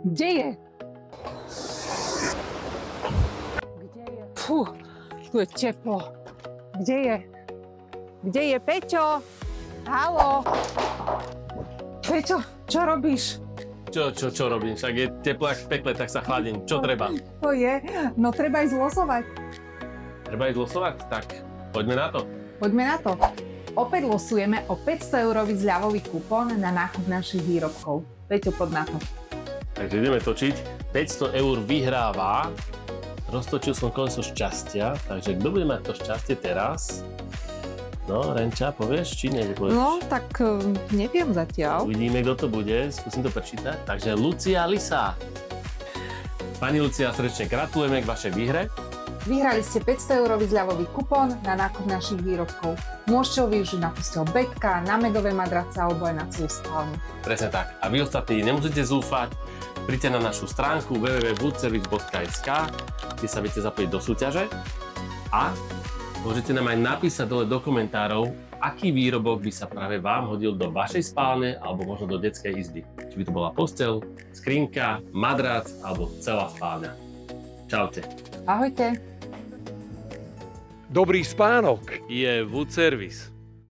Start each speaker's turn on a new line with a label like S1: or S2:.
S1: Kde je? Kde je? Fú, tu je teplo. Kde je? Kde je Peťo? Haló? Peťo, čo robíš?
S2: Čo robím? Však je teplo jak v pekle, tak sa chladím. Čo treba?
S1: To je, no treba ísť losovať.
S2: Treba ísť losovať? Tak, poďme na to.
S1: Poďme na to. Opäť losujeme o 500-eurový zľavový kupón na nákup našich výrobkov. Peťo, poď na to.
S2: Takže ideme točiť. 500 eur vyhráva. Roztočil som koleso šťastia, takže kto bude mať to šťastie teraz? No, Renča, povieš, či nepovieš?
S1: No, tak neviem zatiaľ.
S2: Uvidíme, kto to bude, skúsim to prečítať. Takže Lucia Lisa. Pani Lucia, srdečne gratulujeme k vašej výhre.
S1: Vyhrali ste 500-eurový zľavový kupón na nákup našich výrobkov. Môžete ho využiť na posteľ beďka, na medové madrace alebo aj na celú spálňu.
S2: Presne tak. A vy ostatní nemusíte zúfať. Príďte na našu stránku www.woodservice.sk, kde sa viete zapojiť do súťaže a môžete nám aj napísať dole do komentárov, aký výrobok by sa práve vám hodil do vašej spálne alebo možno do detskej izby. Či by to bola posteľ, skrinka, madrac alebo celá spálňa. Čaute.
S1: Ahojte.
S3: Dobrý spánok.
S2: Je Wood Service.